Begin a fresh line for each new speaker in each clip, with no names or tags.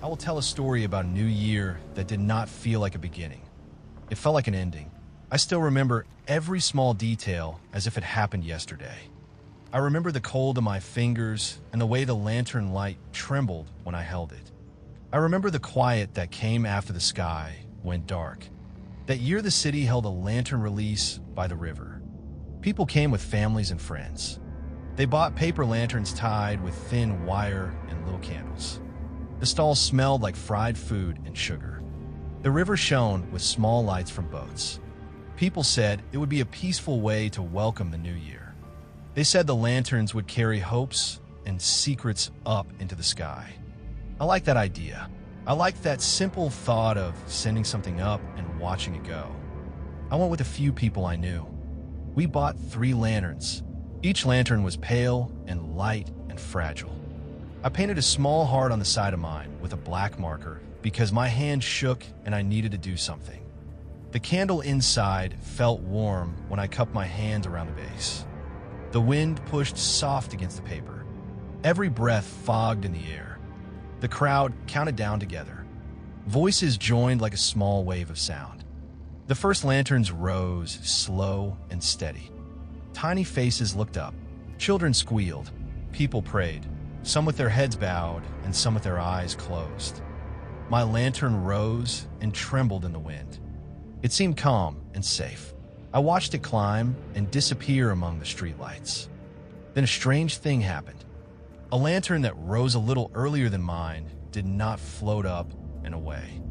I will tell a story about a new year that did not feel like a beginning. It felt like an ending. I still remember every small detail as if it happened yesterday. I remember the cold of my fingers and the way the lantern light trembled when I held it. I remember the quiet that came after the sky went dark. That year the city held a lantern release by the river. People came with families and friends. They bought paper lanterns tied with thin wire and little candles. The stalls smelled like fried food and sugar. The river shone with small lights from boats. People said it would be a peaceful way to welcome the new year. They said the lanterns would carry hopes and secrets up into the sky. I like that idea. I liked that simple thought of sending something up and watching it go. I went with a few people I knew. We bought 3 lanterns. Each lantern was pale and light and fragile. I painted a small heart on the side of mine with a black marker because my hand shook and I needed to do something. The candle inside felt warm when I cupped my hands around the base. The wind pushed soft against the paper. Every breath fogged in the air. The crowd counted down together. Voices joined like a small wave of sound. The first lanterns rose, slow and steady. Tiny faces looked up. Children squealed. People prayed, some with their heads bowed and some with their eyes closed. My lantern rose and trembled in the wind. It seemed calm and safe. I watched it climb and disappear among the streetlights. Then a strange thing happened. A lantern that rose a little earlier than mine did not float up and away.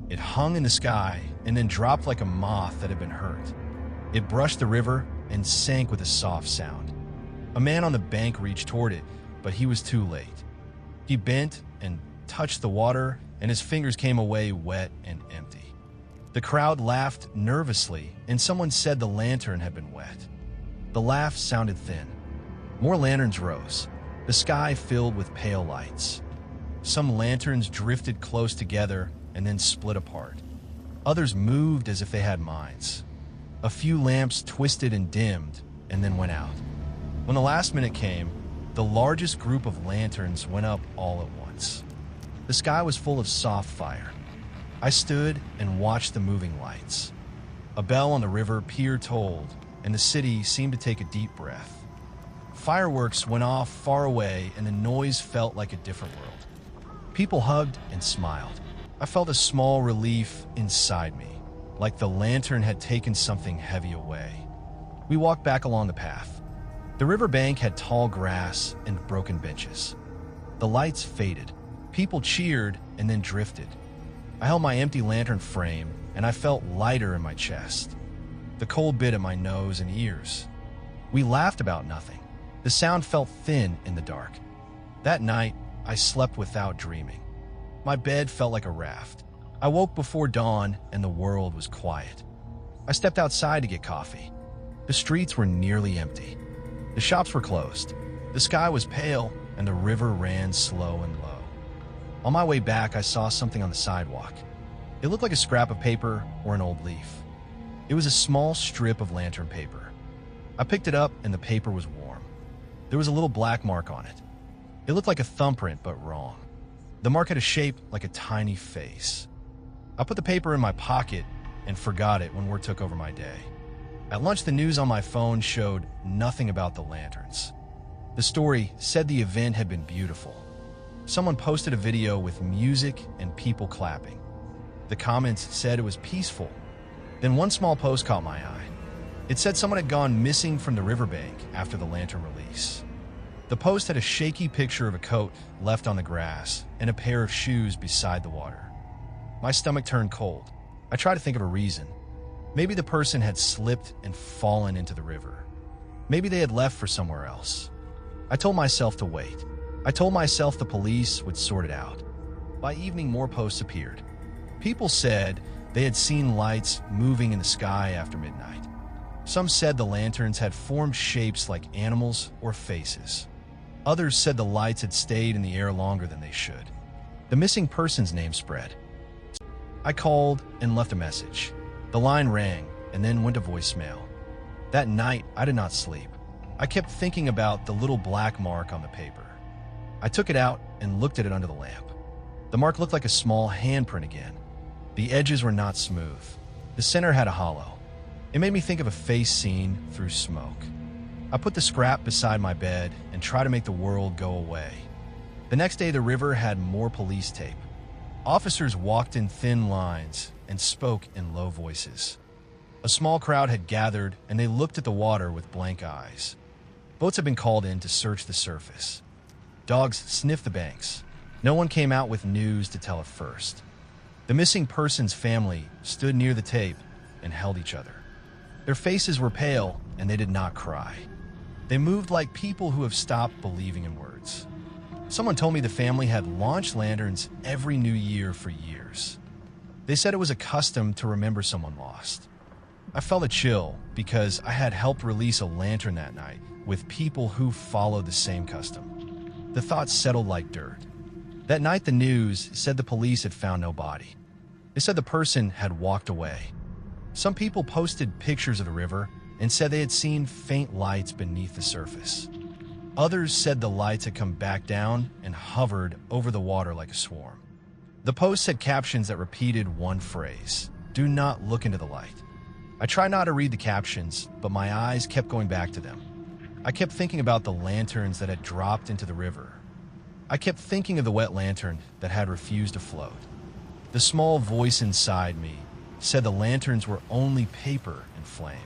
It hung in the sky and then dropped like a moth that had been hurt. It brushed the river and sank with a soft sound. A man on the bank reached toward it, but he was too late. He bent and touched the water, and his fingers came away wet and empty. The crowd laughed nervously, and someone said the lantern had been wet. The laugh sounded thin. More lanterns rose. The sky filled with pale lights. Some lanterns drifted close together and then split apart. Others moved as if they had minds. A few lamps twisted and dimmed and then went out. When the last minute came, the largest group of lanterns went up all at once. The sky was full of soft fire. I stood and watched the moving lights. A bell on the river pier tolled, and the city seemed to take a deep breath. Fireworks went off far away, and the noise felt like a different world. People hugged and smiled. I felt a small relief inside me, like the lantern had taken something heavy away. We walked back along the path. The riverbank had tall grass and broken benches. The lights faded. People cheered and then drifted. I held my empty lantern frame, and I felt lighter in my chest. The cold bit at my nose and ears. We laughed about nothing. The sound felt thin in the dark. That night, I slept without dreaming. My bed felt like a raft. I woke before dawn, and the world was quiet. I stepped outside to get coffee. The streets were nearly empty. The shops were closed. The sky was pale, and the river ran slow and low. On my way back, I saw something on the sidewalk. It looked like a scrap of paper or an old leaf. It was a small strip of lantern paper. I picked it up, and the paper was warm. There was a little black mark on it. It looked like a thumbprint, but wrong. The mark had a shape like a tiny face. I put the paper in my pocket and forgot it when work took over my day. At lunch, the news on my phone showed nothing about the lanterns. The story said the event had been beautiful. Someone posted a video with music and people clapping. The comments said it was peaceful. Then one small post caught my eye. It said someone had gone missing from the riverbank after the lantern release. The post had a shaky picture of a coat left on the grass and a pair of shoes beside the water. My stomach turned cold. I tried to think of a reason. Maybe the person had slipped and fallen into the river. Maybe they had left for somewhere else. I told myself to wait. I told myself the police would sort it out. By evening, more posts appeared. People said they had seen lights moving in the sky after midnight. Some said the lanterns had formed shapes like animals or faces. Others said the lights had stayed in the air longer than they should. The missing person's name spread. I called and left a message. The line rang and then went to voicemail. That night, I did not sleep. I kept thinking about the little black mark on the paper. I took it out and looked at it under the lamp. The mark looked like a small handprint again. The edges were not smooth. The center had a hollow. It made me think of a face seen through smoke. I put the scrap beside my bed and tried to make the world go away. The next day, the river had more police tape. Officers walked in thin lines and spoke in low voices. A small crowd had gathered, and they looked at the water with blank eyes. Boats had been called in to search the surface. Dogs sniffed the banks. No one came out with news to tell at first. The missing person's family stood near the tape and held each other. Their faces were pale, and they did not cry. They moved like people who have stopped believing in words. Someone told me the family had launched lanterns every New Year for years. They said it was a custom to remember someone lost. I felt a chill because I had helped release a lantern that night with people who followed the same custom. The thoughts settled like dirt. That night, the news said the police had found no body. They said the person had walked away. Some people posted pictures of the river and said they had seen faint lights beneath the surface. Others said the lights had come back down and hovered over the water like a swarm. The posts had captions that repeated one phrase: "Do not look into the light." I tried not to read the captions, but my eyes kept going back to them. I kept thinking about the lanterns that had dropped into the river. I kept thinking of the wet lantern that had refused to float. The small voice inside me said the lanterns were only paper and flame.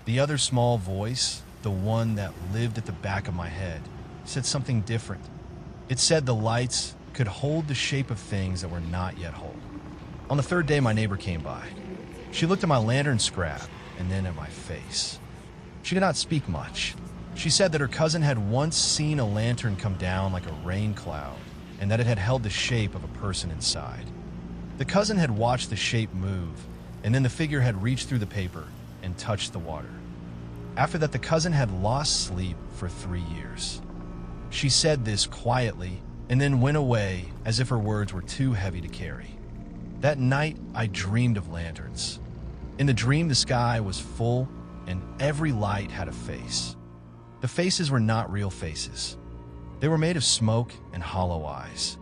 The other small voice, the one that lived at the back of my head, said something different. It said the lights could hold the shape of things that were not yet whole. On the third day, my neighbor came by. She looked at my lantern scrap and then at my face. She did not speak much. She said that her cousin had once seen a lantern come down like a rain cloud and that it had held the shape of a person inside. The cousin had watched the shape move, and then the figure had reached through the paper and touched the water. After that, the cousin had lost sleep for 3 years. She said this quietly and then went away as if her words were too heavy to carry. That night, I dreamed of lanterns. In the dream, the sky was full and every light had a face. The faces were not real faces. They were made of smoke and hollow eyes.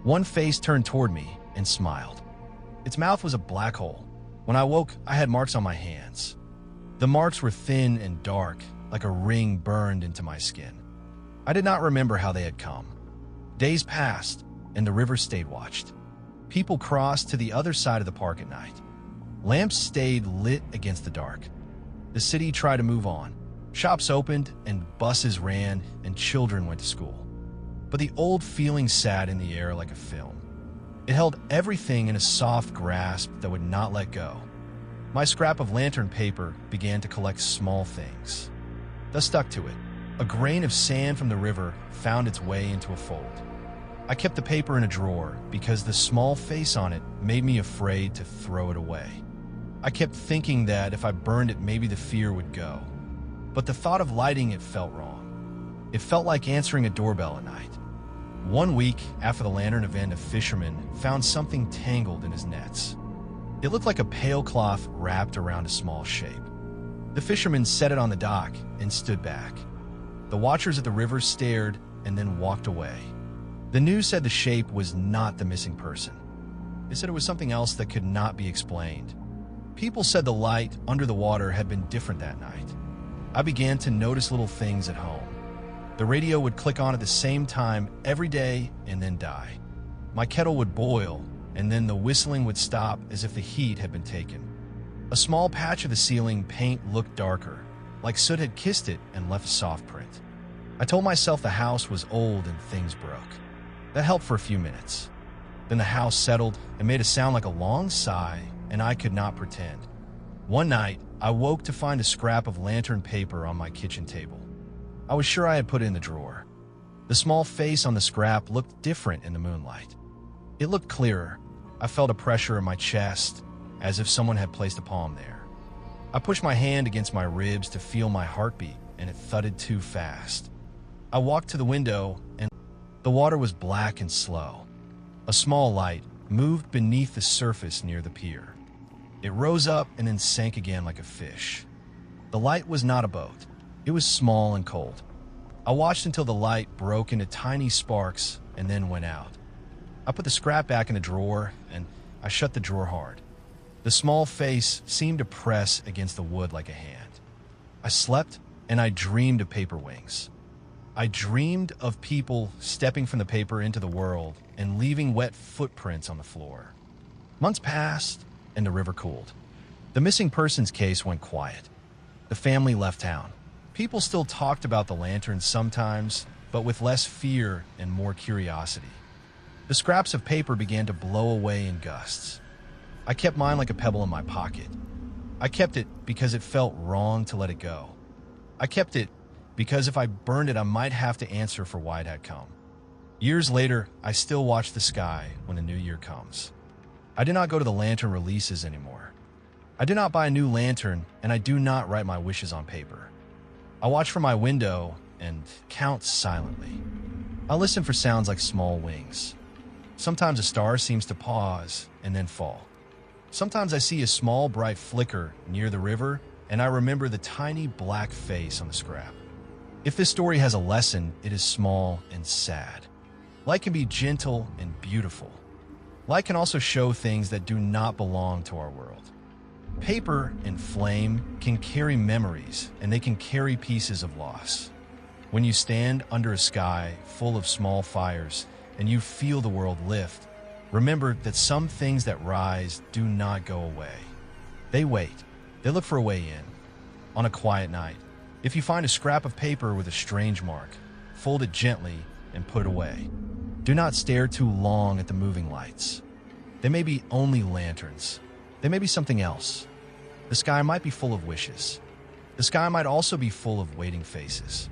One face turned toward me and smiled. Its mouth was a black hole. When I woke, I had marks on my hands. The marks were thin and dark, like a ring burned into my skin. I did not remember how they had come. Days passed, and the river stayed watched. People crossed to the other side of the park at night. Lamps stayed lit against the dark. The city tried to move on. Shops opened, and buses ran, and children went to school. But the old feeling sat in the air like a film. It held everything in a soft grasp that would not let go. My scrap of lantern paper began to collect small things. Thus stuck to it. A grain of sand from the river found its way into a fold. I kept the paper in a drawer because the small face on it made me afraid to throw it away. I kept thinking that if I burned it, maybe the fear would go. But the thought of lighting it felt wrong. It felt like answering a doorbell at night. 1 week after the lantern event, a fisherman found something tangled in his nets. It looked like a pale cloth wrapped around a small shape. The fisherman set it on the dock and stood back. The watchers at the river stared and then walked away. The news said the shape was not the missing person. They said it was something else that could not be explained. People said the light under the water had been different that night. I began to notice little things at home. The radio would click on at the same time every day and then die. My kettle would boil, and then the whistling would stop as if the heat had been taken. A small patch of the ceiling paint looked darker, like soot had kissed it and left a soft print. I told myself the house was old and things broke. That helped for a few minutes. Then the house settled and made a sound like a long sigh, and I could not pretend. One night, I woke to find a scrap of lantern paper on my kitchen table. I was sure I had put it in the drawer. The small face on the scrap looked different in the moonlight. It looked clearer. I felt a pressure in my chest, as if someone had placed a palm there. I pushed my hand against my ribs to feel my heartbeat, and it thudded too fast. I walked to the window, and the water was black and slow. A small light moved beneath the surface near the pier. It rose up and then sank again like a fish. The light was not a boat. It was small and cold. I watched until the light broke into tiny sparks and then went out. I put the scrap back in the drawer, and I shut the drawer hard. The small face seemed to press against the wood like a hand. I slept, and I dreamed of paper wings. I dreamed of people stepping from the paper into the world and leaving wet footprints on the floor. Months passed, and the river cooled. The missing persons case went quiet. The family left town. People still talked about the lanterns sometimes, but with less fear and more curiosity. The scraps of paper began to blow away in gusts. I kept mine like a pebble in my pocket. I kept it because it felt wrong to let it go. I kept it because if I burned it, I might have to answer for why it had come. Years later, I still watch the sky when the new year comes. I do not go to the lantern releases anymore. I do not buy a new lantern, and I do not write my wishes on paper. I watch from my window and count silently. I listen for sounds like small wings. Sometimes a star seems to pause and then fall. Sometimes I see a small bright flicker near the river, and I remember the tiny black face on the scrap. If this story has a lesson, it is small and sad. Light can be gentle and beautiful. Light can also show things that do not belong to our world. Paper and flame can carry memories, and they can carry pieces of loss. When you stand under a sky full of small fires and you feel the world lift, remember that some things that rise do not go away. They wait. They look for a way in. On a quiet night, if you find a scrap of paper with a strange mark, fold it gently and put it away. Do not stare too long at the moving lights. They may be only lanterns. They may be something else. The sky might be full of wishes. The sky might also be full of waiting faces.